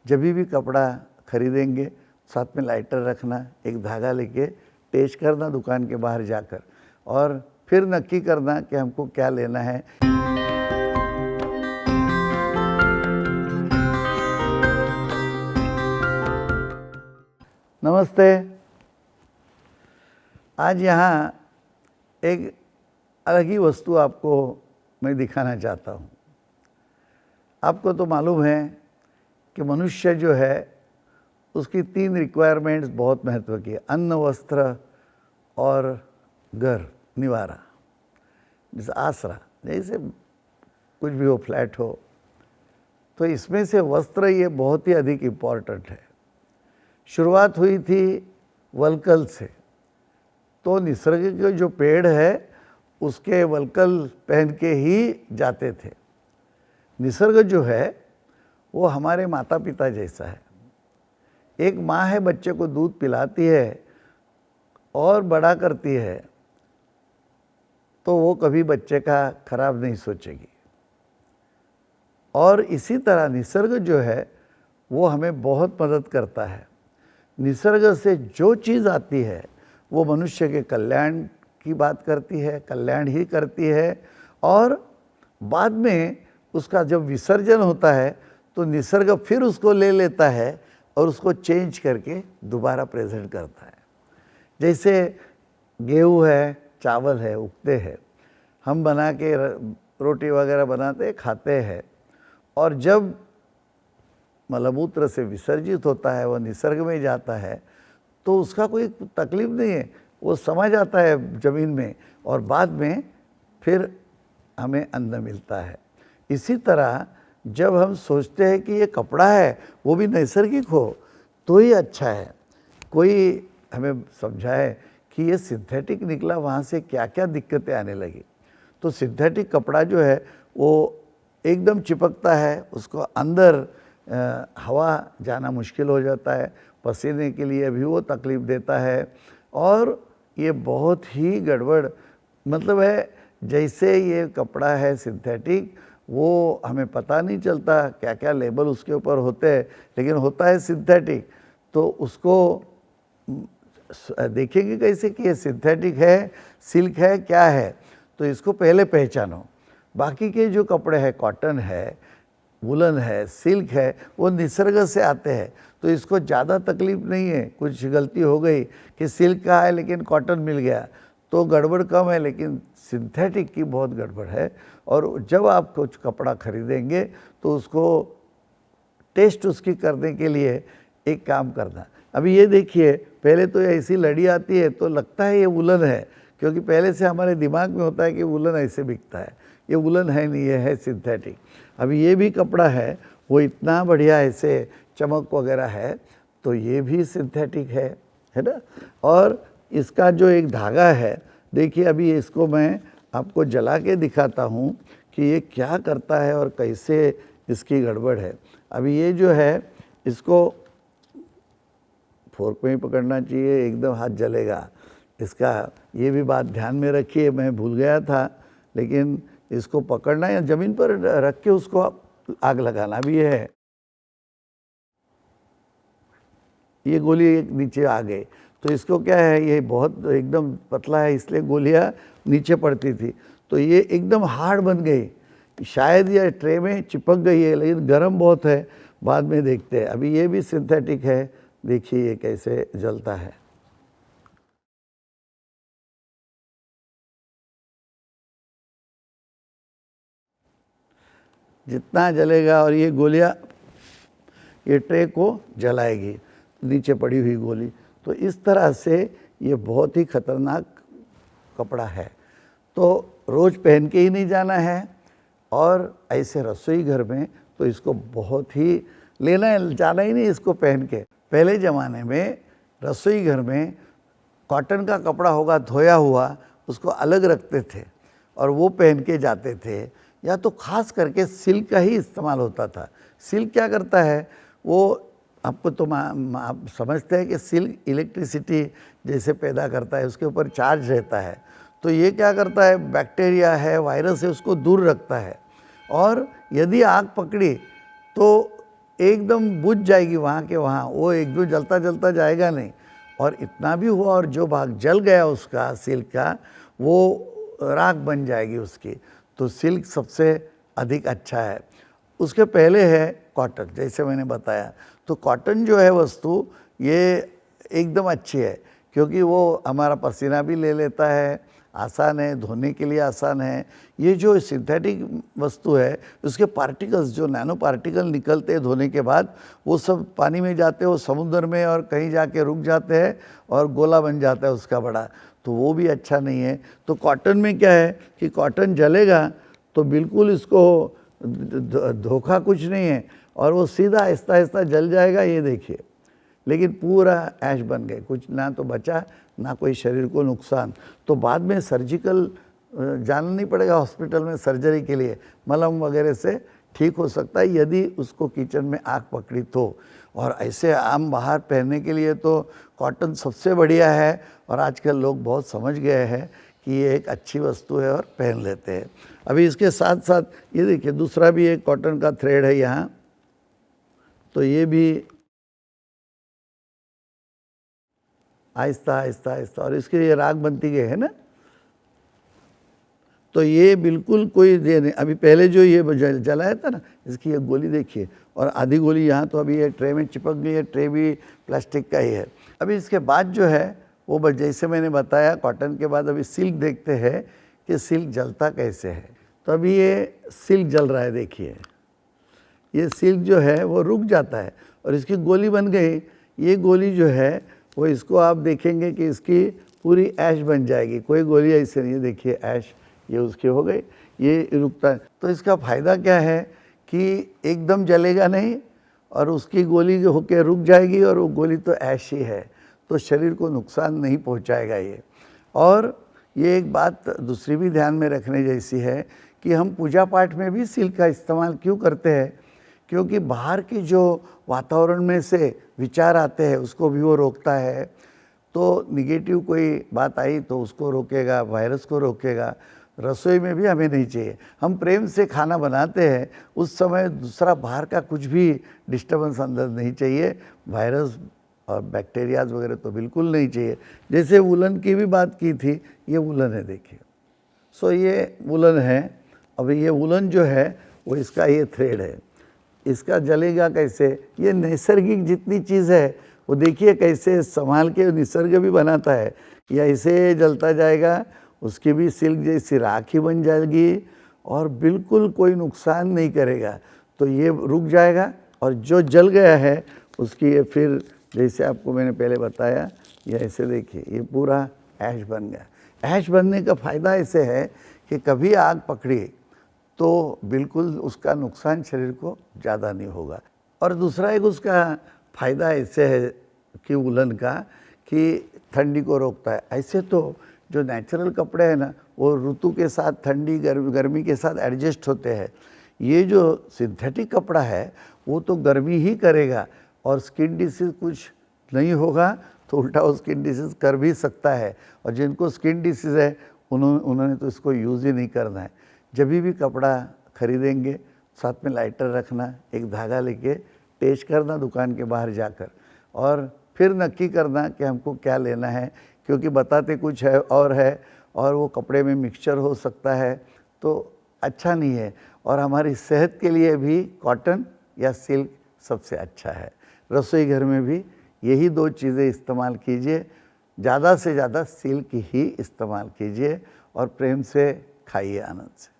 जब भी कपड़ा खरीदेंगे साथ में लाइटर रखना, एक धागा लेके टेस्ट करना दुकान के बाहर जाकर, और फिर नक्की करना कि हमको क्या लेना है। नमस्ते। आज यहाँ एक अलग ही वस्तु आपको मैं दिखाना चाहता हूँ। आपको तो मालूम है कि मनुष्य जो है उसकी 3 रिक्वायरमेंट्स बहुत महत्व की है, अन्न, वस्त्र और घर, निवारा, जैसे आसरा, जैसे कुछ भी हो, फ्लैट हो। तो इसमें से वस्त्र ये बहुत ही अधिक इम्पॉर्टेंट है। शुरुआत हुई थी वलकल से, तो निसर्ग के जो पेड़ है उसके वलकल पहन के ही जाते थे। निसर्ग जो है वो हमारे माता पिता जैसा है। एक माँ है, बच्चे को दूध पिलाती है और बड़ा करती है, तो वो कभी बच्चे का खराब नहीं सोचेगी। और इसी तरह निसर्ग जो है वो हमें बहुत मदद करता है। निसर्ग से जो चीज़ आती है वो मनुष्य के कल्याण की बात करती है, कल्याण ही करती है। और बाद में उसका जब विसर्जन होता है तो निसर्ग फिर उसको ले लेता है और उसको चेंज करके दोबारा प्रेजेंट करता है। जैसे गेहूँ है, चावल है, उगते हैं, हम बना के रोटी वगैरह बनाते खाते हैं, और जब मलमूत्र से विसर्जित होता है, वो निसर्ग में जाता है, तो उसका कोई तकलीफ नहीं है, वो समा जाता है ज़मीन में और बाद में फिर हमें अन्न मिलता है। इसी तरह जब हम सोचते हैं कि ये कपड़ा है वो भी नैसर्गिक हो तो ही अच्छा है। कोई हमें समझाए कि ये सिंथेटिक निकला, वहाँ से क्या क्या दिक्कतें आने लगी। तो सिंथेटिक कपड़ा जो है वो एकदम चिपकता है, उसको अंदर हवा जाना मुश्किल हो जाता है, पसीने के लिए भी वो तकलीफ़ देता है, और ये बहुत ही गड़बड़ मतलब है। जैसे ये कपड़ा है सिंथेटिक, वो हमें पता नहीं चलता क्या क्या लेबल उसके ऊपर होते हैं, लेकिन होता है सिंथेटिक। तो उसको देखेंगे कैसे कि ये सिंथेटिक है, सिल्क है, क्या है, तो इसको पहले पहचानो। बाकी के जो कपड़े हैं, कॉटन है, वुलन है, सिल्क है, वो निसर्ग से आते हैं, तो इसको ज़्यादा तकलीफ नहीं है। कुछ गलती हो गई कि सिल्क का है लेकिन कॉटन मिल गया तो गड़बड़ कम है, लेकिन सिंथेटिक की बहुत गड़बड़ है। और जब आप कुछ कपड़ा खरीदेंगे तो उसको टेस्ट उसकी करने के लिए एक काम करना। अभी ये देखिए, पहले तो ऐसी लड़ी आती है तो लगता है ये वुलन है, क्योंकि पहले से हमारे दिमाग में होता है कि वुलन ऐसे बिकता है। ये वुलन है नहीं, ये है सिंथेटिक। अभी ये भी कपड़ा है, वो इतना बढ़िया ऐसे चमक वगैरह है, तो ये भी सिंथेटिक है ना। और इसका जो एक धागा है, देखिए अभी इसको मैं आपको जला के दिखाता हूँ कि ये क्या करता है और कैसे इसकी गड़बड़ है। अभी ये जो है इसको फोर्क में ही पकड़ना चाहिए, एकदम हाथ जलेगा इसका। ये भी बात ध्यान में रखिए, मैं भूल गया था, लेकिन इसको पकड़ना या ज़मीन पर रख के उसको आग लगाना भी है। ये गोली एक नीचे आ गई, तो इसको क्या है, ये बहुत एकदम पतला है इसलिए गोलियां नीचे पड़ती थी, तो ये एकदम हार्ड बन गई। शायद ये ट्रे में चिपक गई है, लेकिन गर्म बहुत है, बाद में देखते हैं। अभी ये भी सिंथेटिक है, देखिए ये कैसे जलता है। जितना जलेगा, और ये गोलियां ये ट्रे को जलाएगी, नीचे पड़ी हुई गोली। तो इस तरह से ये बहुत ही खतरनाक कपड़ा है, तो रोज़ पहन के ही नहीं जाना है। और ऐसे रसोई घर में तो इसको बहुत ही लेना जाना ही नहीं इसको पहन के। पहले ज़माने में रसोई घर में कॉटन का कपड़ा होगा धोया हुआ, उसको अलग रखते थे और वो पहन के जाते थे, या तो खास करके सिल्क का ही इस्तेमाल होता था। सिल्क क्या करता है, वो आपको तो आप समझते हैं कि सिल्क इलेक्ट्रिसिटी जैसे पैदा करता है, उसके ऊपर चार्ज रहता है। तो ये क्या करता है, बैक्टीरिया है, वायरस है, उसको दूर रखता है। और यदि आग पकड़ी तो एकदम बुझ जाएगी वहाँ के वहाँ, वो एकदम जलता जलता जाएगा नहीं। और इतना भी हुआ और जो भाग जल गया उसका सिल्क का, वो राख बन जाएगी उसकी। तो सिल्क सबसे अधिक अच्छा है। उसके पहले है कॉटन, जैसे मैंने बताया। तो कॉटन जो है वस्तु, ये एकदम अच्छी है, क्योंकि वो हमारा पसीना भी ले लेता है, आसान है, धोने के लिए आसान है। ये जो सिंथेटिक वस्तु है, उसके पार्टिकल्स, जो नैनो पार्टिकल निकलते हैं धोने के बाद, वो सब पानी में जाते हैं, वो समुद्र में और कहीं जाके रुक जाते हैं और गोला बन जाता है उसका बड़ा, तो वो भी अच्छा नहीं है। तो कॉटन में क्या है कि कॉटन जलेगा तो बिल्कुल इसको धोखा कुछ नहीं है, और वो सीधा आहिस्ता आहिस्ता जल जाएगा, ये देखिए। लेकिन पूरा ऐश बन गए, कुछ ना तो बचा, ना कोई शरीर को नुकसान। तो बाद में सर्जिकल जाना नहीं पड़ेगा हॉस्पिटल में सर्जरी के लिए, मलहम वगैरह से ठीक हो सकता है, यदि उसको किचन में आग पकड़ी तो। और ऐसे आम बाहर पहनने के लिए तो कॉटन सबसे बढ़िया है, और आजकल लोग बहुत समझ गए हैं कि ये एक अच्छी वस्तु है और पहन लेते हैं। अभी इसके साथ साथ ये देखिए, दूसरा भी एक कॉटन का थ्रेड है यहाँ, तो ये भी आहिस्ता आहिस्ता आहिस्ता, और इसके लिए राग बनती गई है ना। तो ये बिल्कुल कोई ये नहीं। अभी पहले जो ये जलाया था ना, इसकी ये गोली देखिए, और आधी गोली यहाँ, तो अभी ये ट्रे में चिपक गई है, ट्रे भी प्लास्टिक का ही है। अभी इसके बाद जो है वो जैसे मैंने बताया, कॉटन के बाद अभी सिल्क देखते हैं कि सिल्क जलता कैसे है। तो अभी ये सिल्क जल रहा है, देखिए। ये सिल्क जो है वो रुक जाता है और इसकी गोली बन गई। ये गोली जो है वो, इसको आप देखेंगे कि इसकी पूरी ऐश बन जाएगी। कोई गोली ऐसे नहीं है, देखिए ऐश ये उसकी हो गई, ये रुकता है। तो इसका फ़ायदा क्या है कि एकदम जलेगा नहीं, और उसकी गोली होके रुक जाएगी, और वो गोली तो ऐश ही है, तो शरीर को नुकसान नहीं पहुंचाएगा ये। और ये एक बात दूसरी भी ध्यान में रखने जैसी है कि हम पूजा पाठ में भी सिल्क का इस्तेमाल क्यों करते हैं, क्योंकि बाहर की जो वातावरण में से विचार आते हैं उसको भी वो रोकता है। तो निगेटिव कोई बात आई तो उसको रोकेगा, वायरस को रोकेगा। रसोई में भी हमें नहीं चाहिए। हम प्रेम से खाना बनाते हैं, उस समय दूसरा बाहर का कुछ भी डिस्टर्बेंस अंदर नहीं चाहिए, वायरस और बैक्टीरियाज वगैरह तो बिल्कुल नहीं चाहिए। जैसे वुलन की भी बात की थी, ये वुलन है, देखिए। सो ये वुलन है। अब ये वुलन जो है वो इसका ये थ्रेड है, इसका जलेगा कैसे? ये नैसर्गिक जितनी चीज़ है वो देखिए कैसे संभाल के निसर्ग भी बनाता है। या ऐसे जलता जाएगा, उसकी भी सिल्क जैसी राखी बन जाएगी और बिल्कुल कोई नुकसान नहीं करेगा। तो ये रुक जाएगा, और जो जल गया है उसकी ये फिर, जैसे आपको मैंने पहले बताया, ये ऐसे देखिए, ये पूरा ऐश बन गया। ऐश बनने का फ़ायदा ऐसे है कि कभी आग पकड़ी तो बिल्कुल उसका नुकसान शरीर को ज़्यादा नहीं होगा। और दूसरा एक उसका फ़ायदा ऐसे है कि वुलन का, कि ठंडी को रोकता है। ऐसे तो जो नेचुरल कपड़े हैं ना, वो ऋतु के साथ, ठंडी गर्मी के साथ एडजस्ट होते हैं। ये जो सिंथेटिक कपड़ा है वो तो गर्मी ही करेगा, और स्किन डिसीज़ कुछ नहीं होगा तो उल्टा वो स्किन डिसीज़ कर भी सकता है। और जिनको स्किन डिसीज़ है उन्होंने तो इसको यूज़ ही नहीं करना है। जब भी कपड़ा खरीदेंगे, साथ में लाइटर रखना, एक धागा लेके टेस्ट करना दुकान के बाहर जाकर, और फिर नक्की करना कि हमको क्या लेना है, क्योंकि बताते कुछ है और वो कपड़े में मिक्सचर हो सकता है, तो अच्छा नहीं है। और हमारी सेहत के लिए भी कॉटन या सिल्क सबसे अच्छा है। रसोई घर में भी यही दो चीज़ें इस्तेमाल कीजिए, ज़्यादा से ज़्यादा सिल्क ही इस्तेमाल कीजिए, और प्रेम से खाइए, आनंद से।